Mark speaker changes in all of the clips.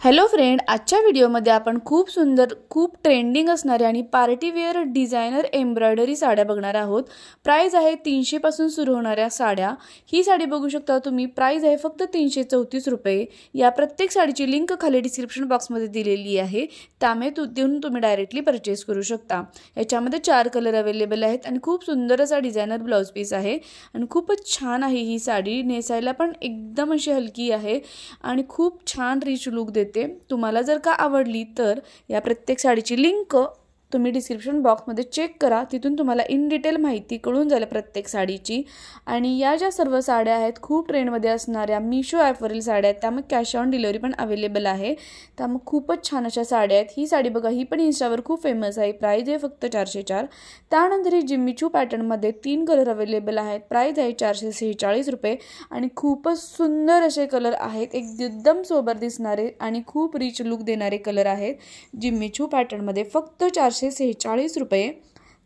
Speaker 1: Hello friend, आजच्या व्हिडिओमध्ये आपण खूप सुंदर खूप ट्रेंडिंग असणाऱ्या आणि पार्टी वेअर डिझायनर एम्ब्रॉयडरी साड्या बघणार आहोत। प्राइस आहे 300 पासून सुरू होणाऱ्या साड्या। ही साडी बघू शकता तुम्ही, प्राइस आहे फक्त 334 रुपये। या प्रत्येक साडीची लिंक खाली डिस्क्रिप्शन बॉक्समध्ये दिलेली आहे, त्यामुळे तिथून तुम्ही डायरेक्टली परचेस करू शकता। याच्यामध्ये 4 कलर अवेलेबल आहेत आणि खूप सुंदर असा डिझायनर ब्लाउज पीस आहे आणि खूपच छान आहे। ही साडी नेसायला पण एकदम अशी हलकी आहे आणि खूप छान रिच लुक देते। तुम्हाला जर का आवडली तर या प्रत्येक साडीची लिंक तुम्ही डिस्क्रिप्शन बॉक्समध्ये चेक करा, तिथून तुम्हाला इन डिटेल माहिती कळून जाईल प्रत्येक साडीची। आणि या ज्या सर्व साड्या आहेत खूप ट्रेंडमध्ये असणाऱ्या मीशो ॲपवरील साड्या आहेत, त्यामुळे कॅश ऑन डिलिव्हरी पण अवेलेबल आहे, त्यामुळे खूपच छान अशा साड्या आहेत। ही साडी बघा, ही पण इंस्टावर खूप फेमस आहे, प्राइस आहे फक्त 404। त्यानंतर ही जिम्मी चू पॅटर्नमध्ये 3 कलर अवेलेबल आहेत, प्राइस आहे 446 रुपये आणि खूपच सुंदर असे कलर आहेत, एकदम सोबर दिसणारे आणि खूप रिच लुक देणारे कलर आहेत जिम्मी चू पॅटर्नमध्ये, फक्त 446 रुपये।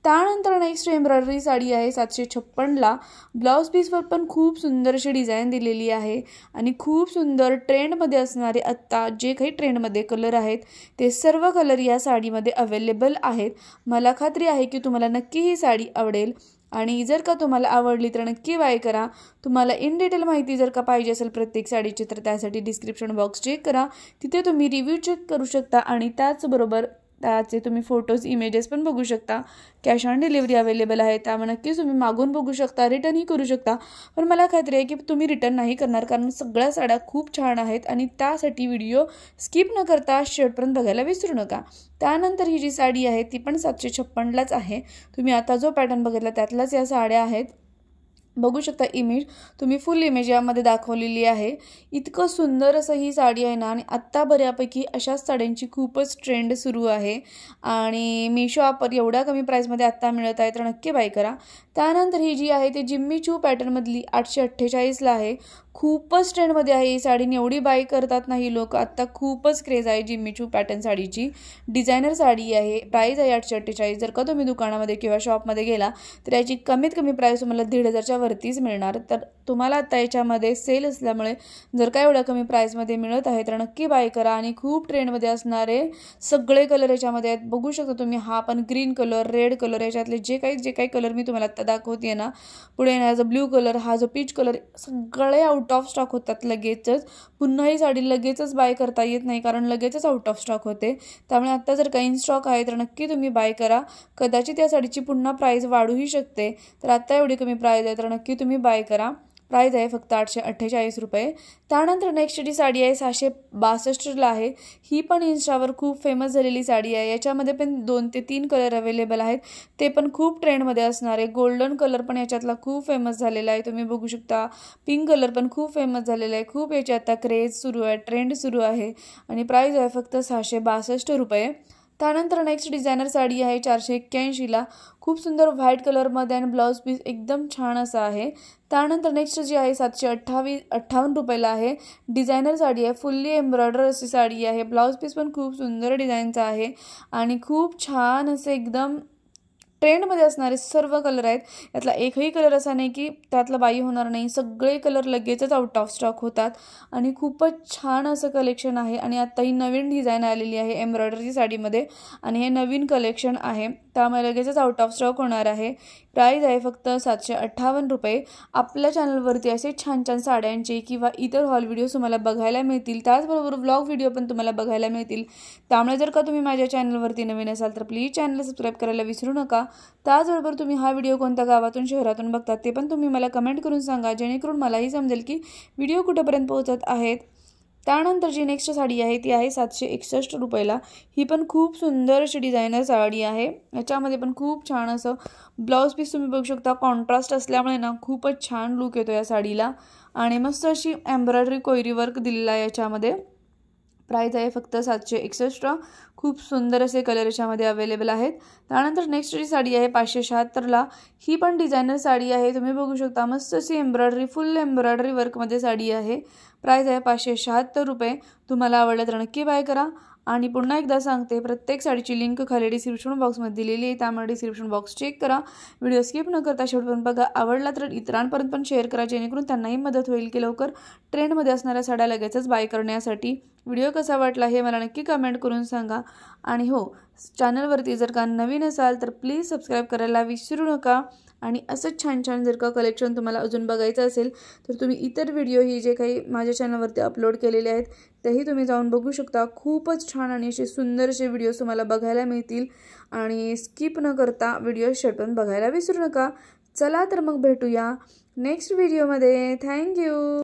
Speaker 1: त्यानंतर नेक्स्ट एम्ब्रॉयडरी साडी आहे 756 ला। ब्लाउज पीसवर पण खूप सुंदर अशी डिझाईन दिलेली आहे आणि खूप सुंदर ट्रेंडमध्ये असणारे आत्ता जे काही ट्रेंडमध्ये कलर आहेत ते सर्व कलर या साडीमध्ये अवेलेबल आहेत। मला खात्री आहे की तुम्हाला नक्की ही साडी आवडेल आणि जर का तुम्हाला आवडली तर नक्की बाय करा। तुम्हाला इन डिटेल माहिती जर का पाहिजे असेल प्रत्येक साडीची तर त्यासाठी डिस्क्रिप्शन बॉक्स चेक करा, तिथे तुम्ही रिव्ह्यू चेक करू शकता आणि त्याचबरोबर त्याचे तुम्ही फोटोज इमेजेस पण बघू शकता। कॅश ऑन डिलिव्हरी अवेलेबल आहे, त्यामुळे नक्कीच तुम्ही मागून बघू शकता, रिटर्नही करू शकता। पण मला खात्री आहे की तुम्ही रिटर्न नाही करणार, कारण सगळ्या साड्या खूप छान आहेत आणि त्यासाठी व्हिडिओ स्किप न करता शेवटपर्यंत बघायला विसरू नका। त्यानंतर ही जी साडी आहे ती पण 756 लाच आहे। तुम्ही आता जो पॅटर्न बघितला त्यातलाच या साड्या आहेत, बघू शकता इमेज, तुम्ही फुल इमेज यामध्ये दाखवलेली आहे। इतकं सुंदर असं ही साडी आहे ना, आणि आत्ता बऱ्यापैकी अशाच साड्यांची खूपच ट्रेंड सुरू आहे आणि मीशो ॲपवर एवढ्या कमी प्राईसमध्ये आत्ता मिळत आहे, तर नक्की बाय करा। त्यानंतर ही जी आहे ती जिम्मी चू पॅटर्नमधली 848 ला आहे, खूपच ट्रेंडमध्ये आहे ही साडी, एवढी बाय करतात नाही लोक, आत्ता खूपच क्रेज आहे जिम्मी चू पॅटर्न साडीची। डिझायनर साडी आहे, प्राइस आहे 848। जर का तुम्ही दुकानामध्ये किंवा शॉपमध्ये गेला तर याची कमीत कमी प्राइस तुम्हाला 1,500च्या वरतीच मिळणार। तर तुम्हाला आता याच्यामध्ये सेल असल्यामुळे जर का एवढ्या कमी प्राइसमध्ये मिळत आहे तर नक्की बाय करा आणि खूप ट्रेंडमध्ये असणारे सगळे कलर याच्यामध्ये आहेत। बघू शकता तुम्ही, हा पण ग्रीन कलर, रेड कलर, याच्यातले जे काही कलर मी तुम्हाला आता दाखवते ना, पुढे हा जो ब्ल्यू कलर, हा जो पीच कलर, सगळे आउट ऑफ स्टॉक होतात लगेचच। पुन्हा ही साडी लगेचच बाय करता येत नाही, कारण लगेचच आउट ऑफ स्टॉक होते, त्यामुळे आता जर का इन स्टॉक आहे तर नक्की तुम्ही बाय करा। कदाचित या साडीची पुन्हा प्राइस वाढूही शकते, तर आता एवढी कमी प्राइस आहे तर नक्की तुम्ही बाय करा। प्राइस आहे फक्त 848 रुपये। त्यानंतर नेक्स्ट जी साडी आहे 662 ला आहे, ही पण इंस्टावर खूप फेमस झालेली साडी आहे। याच्यामध्ये पण 2 ते 3 कलर अवेलेबल आहेत, ते पण खूप ट्रेंडमध्ये असणारे। गोल्डन कलर पण याच्यातला खूप फेमस झालेला आहे, तुम्ही बघू शकता। पिंक कलर पण खूप फेमस झालेला आहे, खूप याची आता क्रेज सुरू आहे, ट्रेंड सुरू आहे आणि प्राइस आहे फक्त 662 रुपये। त्यानंतर नेक्स्ट डिझायनर साडी आहे 481 ला, खूप सुंदर व्हाईट कलरमध्ये आणि ब्लाउज पीस एकदम छान असा आहे। त्यानंतर नेक्स्ट जी आहे 758 रुपयाला आहे, डिझायनर साडी आहे, फुल्ली एम्ब्रॉयडर अशी साडी आहे। ब्लाउज पीस पण खूप सुंदर डिझाईनचा आहे आणि खूप छान असे एकदम ट्रेंडमध्ये असणारे सर्व कलर आहेत। यातला एकही कलर असा नाही की त्यातला बाई होणार नाही, सगळे कलर लगेचच आउट ऑफ स्टॉक होतात आणि खूपच छान असं कलेक्शन आहे। आणि आता ही नवीन डिझाईन आलेली आहे एम्ब्रॉयडरी साडीमध्ये आणि हे नवीन कलेक्शन आहे, त्यामुळे लगेचच आउट ऑफ स्टॉक होणार आहे। प्राइस आहे फक्त 758 रुपये। आपल्या चॅनलवरती असे छान छान साड्यांचे किंवा इतर हॉल व्हिडिओज तुम्हाला बघायला मिळतील, त्याचबरोबर व्लॉग व्हिडिओ पण तुम्हाला बघायला मिळतील, त्यामुळे जर का तुम्ही माझ्या चॅनलवरती नवीन असाल तर प्लीज चॅनल सबस्क्राईब करायला विसरू नका। त्याचबरोबर तुम्ही हा व्हिडिओ कोणत्या गावातून शहरातून बघतात ते पण तुम्ही मला कमेंट करून सांगा, जेणेकरून मलाही समजेल की व्हिडिओ कुठेपर्यंत पोहोचत आहेत। त्यानंतर जी नेक्स्ट साडी आहे ती आहे 761 रुपयाला, ही पण खूप सुंदर अशी डिझायनर साडी आहे। याच्यामध्ये पण खूप छान असं ब्लाउज पीस तुम्ही बघू शकता, कॉन्ट्रास्ट असल्यामुळे ना खूपच छान लुक येतो या साडीला आणि मस्त अशी एम्ब्रॉयडरी कोयरी वर्क दिलेला आहे याच्यामध्ये। प्राइस आहे फक्त 761, खूप सुंदर असे कलर याच्यामध्ये अवेलेबल आहेत। त्यानंतर नेक्स्ट जी साडी आहे 576 ला, ही पण डिझायनर साडी आहे, तुम्ही बघू शकता, मस्त अशी एम्ब्रॉयडरी, फुल एम्ब्रॉयडरी वर्कमध्ये साडी आहे। प्राइस आहे 576 रुपये। तुम्हाला आवडलं तर नक्की बाय करा आणि पुन्हा एकदा सांगते, प्रत्येक साडीची लिंक खाली डिस्क्रिप्शन बॉक्समध्ये दिलेली आहे, त्यामुळे डिस्क्रिप्शन बॉक्स चेक करा. व्हिडिओ स्किप न करता शेवटपर्यंत बघा. आवडला तर इतरांपर्यंत पण शेअर करा, जेणेकरून त्यांनाही मदत होईल की लवकर ट्रेंडमध्ये असणाऱ्या साड्या लगेचच बाय करण्यासाठी. व्हिडिओ कसा वाटला हे मला नक्की कमेंट करून सांगा. आणि हो, चॅनलवरती जर का नवीन असाल तर प्लीज सबस्क्राईब करायला विसरू नका. आणि असंच छान छान जर का कलेक्शन तुम्हाला अजून बघायचं असेल तर तुम्ही इतर व्हिडिओही जे काही माझ्या चॅनलवरती अपलोड केलेले आहेत तेही तुम्ही जाऊन बघू शकता. खूपच छान आणि असे सुंदर असे व्हिडिओज तुम्हाला बघायला मिळतील. आणि स्किप न करता व्हिडिओ शेवटपर्यंत बघायला विसरू नका. चला तर मग भेटूया नेक्स्ट व्हिडिओमध्ये. थँक्यू.